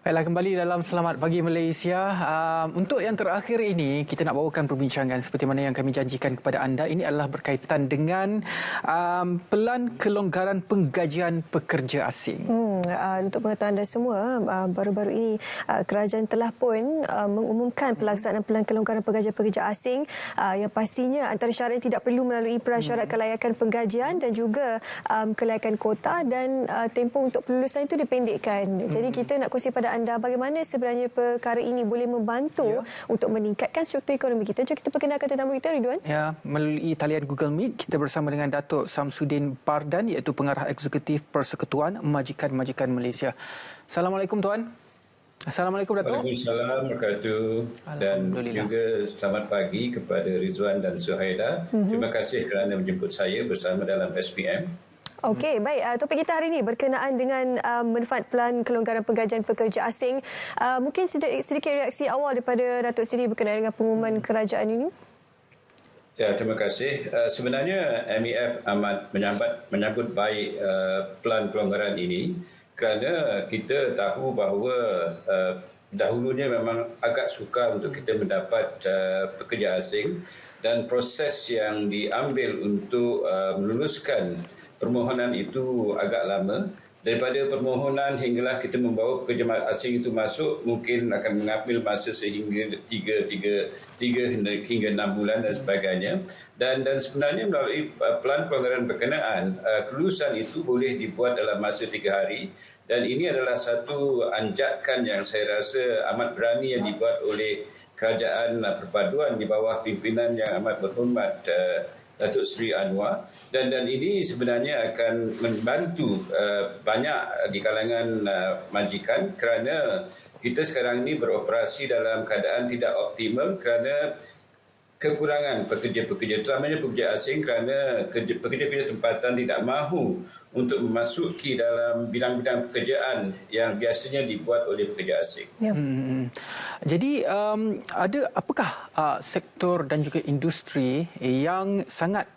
Baiklah, kembali dalam Selamat Pagi Malaysia. Untuk yang terakhir ini, kita nak bawakan perbincangan seperti mana yang kami janjikan kepada anda. Ini adalah berkaitan dengan pelan kelonggaran penggajian pekerja asing. Untuk pengetahuan anda semua, baru-baru ini kerajaan telah pun mengumumkan pelaksanaan pelan kelonggaran penggajian pekerja asing yang pastinya antara syarat tidak perlu melalui prasyarat kelayakan penggajian dan juga kelayakan kota dan tempoh untuk pelulusan itu dipendekkan. Jadi kita nak kongsi pada anda bagaimana sebenarnya perkara ini boleh membantu untuk meningkatkan struktur ekonomi kita. Jom kita perkenalkan tetamu kita, Ridwan. Ya, melalui talian Google Meet kita bersama dengan Datuk Samsudin Bardan, iaitu Pengarah Eksekutif Persekutuan Majikan-Majikan Malaysia. Assalamualaikum Tuan. Assalamualaikum Datuk. Waalaikumsalam wabarakatuh dan juga selamat pagi kepada Rizwan dan Suhaida. Terima kasih kerana menjemput saya bersama dalam SPM. Okey, baik. Topik kita hari ini berkenaan dengan manfaat pelan kelonggaran penggajian pekerja asing. Mungkin sedikit reaksi awal daripada Datuk sendiri berkenaan dengan pengumuman kerajaan ini. Ya, terima kasih. Sebenarnya MEF amat menyambut baik pelan kelonggaran ini kerana kita tahu bahawa dahulunya memang agak sukar untuk kita mendapat pekerja asing dan proses yang diambil untuk meluluskan permohonan itu agak lama. Daripada permohonan hinggalah kita membawa pekerja asing itu masuk mungkin akan mengambil masa sehingga 3 hingga 6 bulan dan sebagainya. Dan sebenarnya melalui pelan pelanggaran berkenaan, kelulusan itu boleh dibuat dalam masa 3 hari. Dan ini adalah satu anjakan yang saya rasa amat berani yang dibuat oleh Kerajaan Perpaduan di bawah pimpinan yang amat berhormat Datuk Seri Anwar, dan ini sebenarnya akan membantu banyak di kalangan majikan kerana kita sekarang ini beroperasi dalam keadaan tidak optimal kerana kekurangan pekerja-pekerja, terutamanya pekerja asing kerana pekerja-pekerja tempatan tidak mahu untuk memasuki dalam bidang-bidang pekerjaan yang biasanya dibuat oleh pekerja asing. Ya. Jadi apakah sektor dan juga industri yang sangat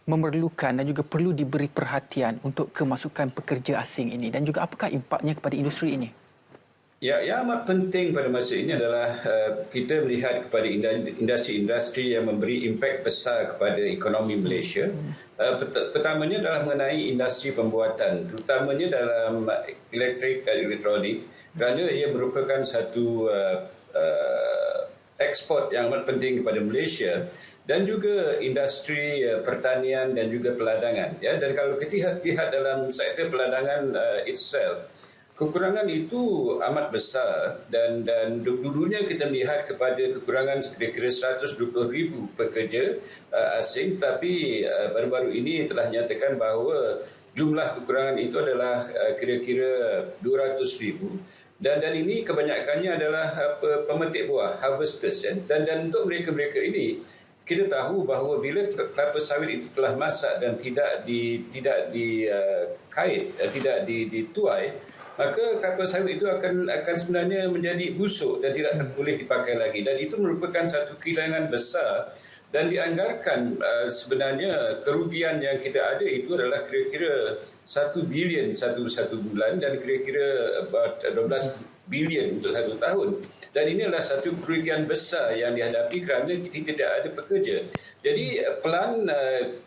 memerlukan dan juga perlu diberi perhatian untuk kemasukan pekerja asing ini, dan juga apakah impaknya kepada industri ini? Ya, yang amat penting pada masa ini adalah kita melihat kepada industri-industri yang memberi impak besar kepada ekonomi Malaysia. Pertamanya adalah mengenai industri pembuatan, terutamanya dalam elektrik dan elektronik, kerana ia merupakan satu ekspor yang amat penting kepada Malaysia, dan juga industri pertanian dan juga peladangan. Ya, dan kalau kita lihat dalam sektor peladangan itself, kekurangan itu amat besar dan dulunya kita melihat kepada kekurangan kira-kira 120,000 pekerja asing, tapi baru-baru ini telah nyatakan bahawa jumlah kekurangan itu adalah kira-kira 200,000 dan ini kebanyakannya adalah pemetik buah, harvesters, ya. Dan untuk mereka-mereka ini kita tahu bahawa bila kelapa sawit itu telah masak dan tidak dikait, tidak dituai, maka kelapa sawit itu akan sebenarnya menjadi busuk dan tidak boleh dipakai lagi, dan itu merupakan satu kehilangan besar dan dianggarkan sebenarnya kerugian yang kita ada itu adalah kira-kira 1 bilion satu bulan dan kira-kira 12 bilion untuk 1 tahun. Dan ini adalah satu kerugian besar yang dihadapi kerana kita tidak ada pekerja. Jadi pelan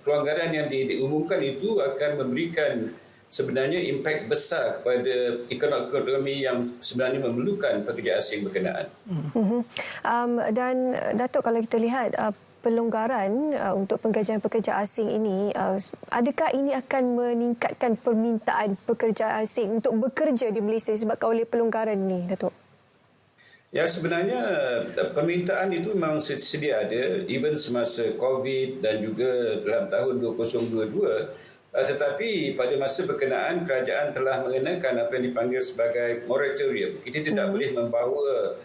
pelonggaran yang diumumkan itu akan memberikan sebenarnya impak besar kepada ekonomi yang sebenarnya memerlukan pekerja asing berkenaan. Dan Datuk, kalau kita lihat pelonggaran untuk penggajian pekerja asing ini, adakah ini akan meningkatkan permintaan pekerja asing untuk bekerja di Malaysia disebabkan oleh pelonggaran ini, Datuk? Ya, sebenarnya permintaan itu memang sedia ada, even semasa COVID dan juga dalam tahun 2022. Tetapi pada masa berkenaan kerajaan telah mengenakan apa yang dipanggil sebagai moratorium. Kita tidak boleh membawa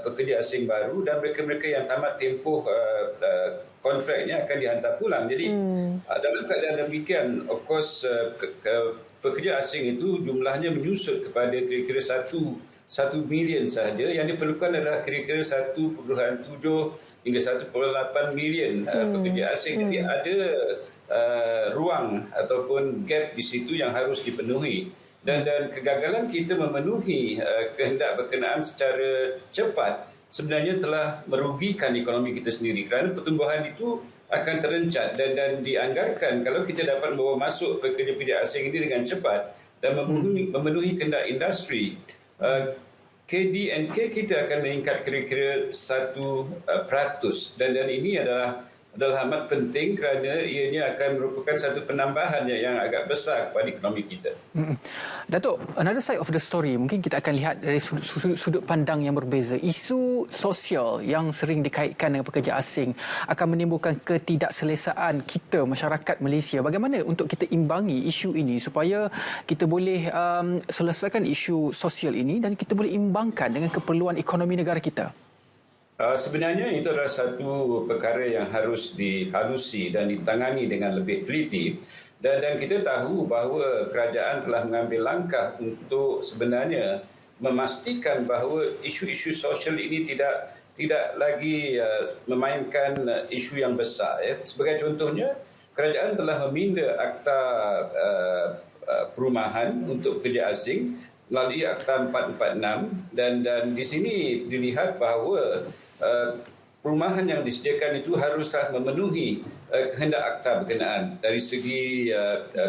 pekerja asing baru dan mereka-mereka yang tamat tempoh kontraknya akan dihantar pulang. Jadi dalam keadaan demikian, of course pekerja asing itu jumlahnya menyusut kepada kira-kira 1 million sahaja. Yang diperlukan adalah kira-kira 1.7 hingga 1.8 million pekerja asing. Jadi ada ruang ataupun gap di situ yang harus dipenuhi. dan kegagalan kita memenuhi kehendak berkenaan secara cepat sebenarnya telah merugikan ekonomi kita sendiri kerana pertumbuhan itu akan terencat dan dianggarkan kalau kita dapat membawa masuk pekerja-pekerja asing ini dengan cepat dan memenuhi kehendak industri, KDNK kita akan meningkat kira-kira 1%, dan ini adalah amat penting kerana ianya akan merupakan satu penambahan yang agak besar kepada ekonomi kita. Datuk, another side of the story, mungkin kita akan lihat dari sudut pandang yang berbeza. Isu sosial yang sering dikaitkan dengan pekerja asing akan menimbulkan ketidakselesaan kita, masyarakat Malaysia. Bagaimana untuk kita imbangi isu ini supaya kita boleh selesaikan isu sosial ini dan kita boleh imbangkan dengan keperluan ekonomi negara kita? Sebenarnya itu adalah satu perkara yang harus dihalusi dan ditangani dengan lebih teliti, dan kita tahu bahawa kerajaan telah mengambil langkah untuk sebenarnya memastikan bahawa isu-isu sosial ini tidak lagi memainkan isu yang besar. Sebagai contohnya, kerajaan telah meminda Akta Perumahan untuk pekerja asing melalui Akta 446, dan di sini dilihat bahawa perumahan yang disediakan itu haruslah memenuhi kehendak akta berkenaan dari segi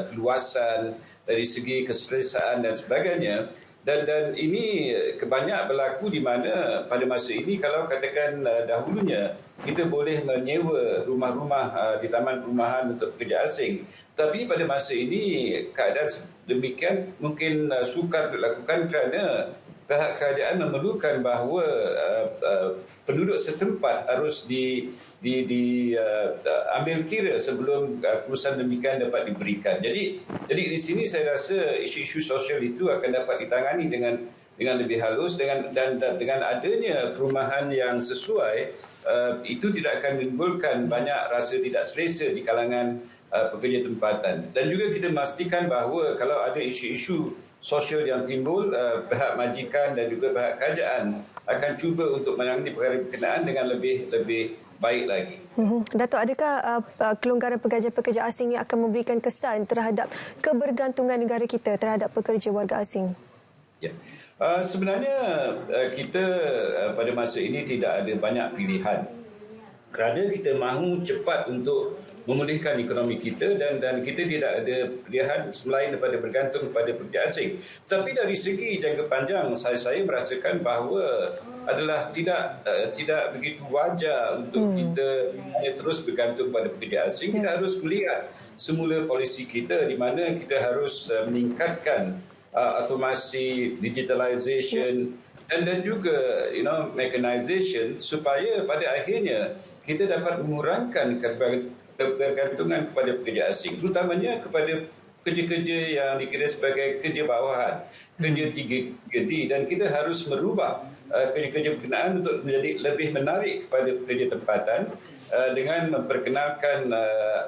keluasan, dari segi keselesaan dan sebagainya. Dan ini kebanyak berlaku di mana pada masa ini kalau katakan dahulunya kita boleh menyewa rumah-rumah di taman perumahan untuk pekerja asing. Tapi pada masa ini keadaan demikian mungkin sukar dilakukan kerana pihak kerajaan memerlukan bahawa penduduk setempat harus diambil kira sebelum keputusan demikian dapat diberikan. Jadi di sini saya rasa isu-isu sosial itu akan dapat ditangani dengan lebih halus dan dengan adanya perumahan yang sesuai, itu tidak akan menimbulkan banyak rasa tidak selesa di kalangan pekerja tempatan. Dan juga kita memastikan bahawa kalau ada isu-isu sosial yang timbul, pihak majikan dan juga pihak kerajaan akan cuba untuk menangani perkara berkenaan dengan lebih baik lagi. Datuk, adakah kelonggaran pekerja-pekerja asing ini akan memberikan kesan terhadap kebergantungan negara kita terhadap pekerja warga asing? Ya. Sebenarnya kita pada masa ini tidak ada banyak pilihan kerana kita mahu cepat untuk memulihkan ekonomi kita dan kita tidak ada pilihan selain daripada bergantung kepada pekerja asing. Tapi dari segi jangka panjang saya merasakan bahawa adalah tidak begitu wajar untuk kita hanya terus bergantung pada pekerja asing. Kita harus melihat semula polisi kita di mana kita harus meningkatkan automasi, digitalization dan juga mechanization supaya pada akhirnya kita dapat mengurangkan kebergantungan kepada pekerja asing, terutamanya kepada kerja-kerja yang dikira sebagai kerja bawahan, kerja 3D, dan kita harus merubah kerja-kerja berkenaan untuk menjadi lebih menarik kepada pekerja tempatan dengan memperkenalkan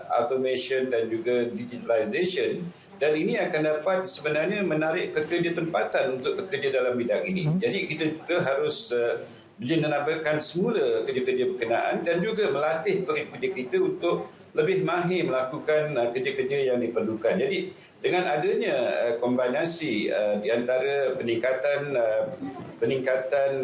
automation dan juga digitalization, dan ini akan dapat sebenarnya menarik pekerja tempatan untuk bekerja dalam bidang ini. Jadi kita juga harus menambahkan semula kerja-kerja berkenaan dan juga melatih pekerja kita untuk lebih mahir melakukan kerja-kerja yang diperlukan. Jadi dengan adanya kombinasi di antara peningkatan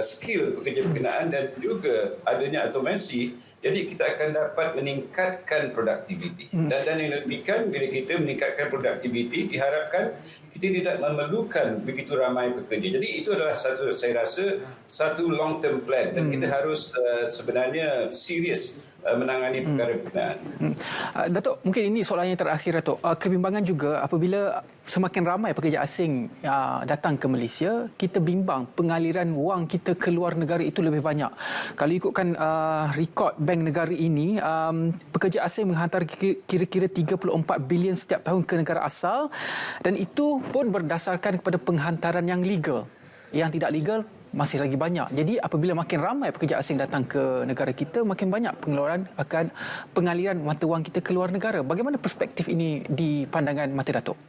skill pekerja berkenaan dan juga adanya automasi, jadi kita akan dapat meningkatkan produktiviti. Dan yang demikian, bila kita meningkatkan produktiviti, diharapkan kita tidak memerlukan begitu ramai pekerja. Jadi itu adalah saya rasa satu long term plan, dan kita harus sebenarnya serius menangani perkara berkenaan. Datuk, mungkin ini soalan yang terakhir, Datuk. Kebimbangan juga apabila semakin ramai pekerja asing datang ke Malaysia, kita bimbang pengaliran wang kita ke luar negara itu lebih banyak. Kalau ikutkan rekod Bank Negara ini, pekerja asing menghantar kira-kira 34 bilion setiap tahun ke negara asal, dan itu pun berdasarkan kepada penghantaran yang legal. Yang tidak legal masih lagi banyak. Jadi apabila makin ramai pekerja asing datang ke negara kita, makin banyak pengeluaran akan pengaliran mata wang kita ke luar negara. Bagaimana perspektif ini di pandangan mata Datuk?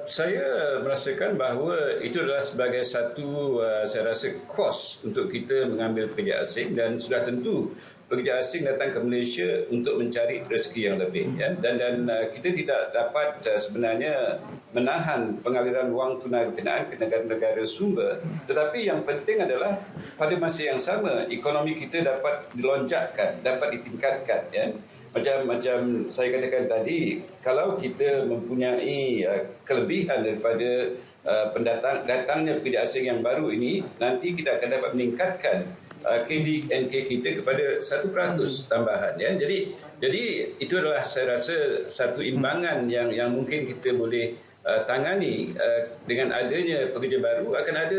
Saya merasakan bahawa itu adalah sebagai satu saya rasa kos untuk kita mengambil pekerja asing, dan sudah tentu pekerja asing datang ke Malaysia untuk mencari rezeki yang lebih, ya. Dan kita tidak dapat sebenarnya menahan pengaliran wang tunai berkenaan ke negara-negara sumber, tetapi yang penting adalah pada masa yang sama ekonomi kita dapat dilonjakkan, dapat ditingkatkan, ya. Macam saya katakan tadi, kalau kita mempunyai kelebihan daripada datangnya pekerja asing yang baru ini, nanti kita akan dapat meningkatkan KDNK kita kepada 1% tambahan, ya. Jadi itu adalah saya rasa satu imbangan yang mungkin kita boleh tangani. Dengan adanya pekerja baru akan ada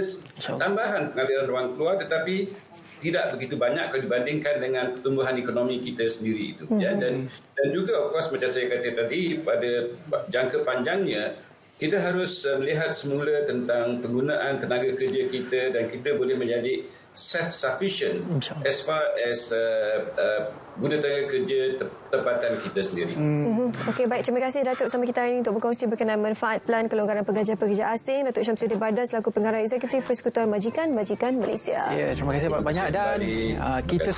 tambahan pengaliran wang keluar, tetapi tidak begitu banyak kalau dibandingkan dengan pertumbuhan ekonomi kita sendiri itu, ya. Dan juga of course macam saya kata tadi, pada jangka panjangnya kita harus melihat semula tentang penggunaan tenaga kerja kita, dan kita boleh menjadi self-sufficient as far as guna tenaga kerja tempatan kita sendiri. Okey, baik. Terima kasih Datuk bersama kita hari ini untuk berkongsi berkenaan manfaat Pelan Kelonggaran Pekerja-Pekerja Asing. Datuk Syamsuddin Badar selaku Pengarah Eksekutif Persekutuan Majikan Malaysia. Ya, terima kasih banyak, dan kita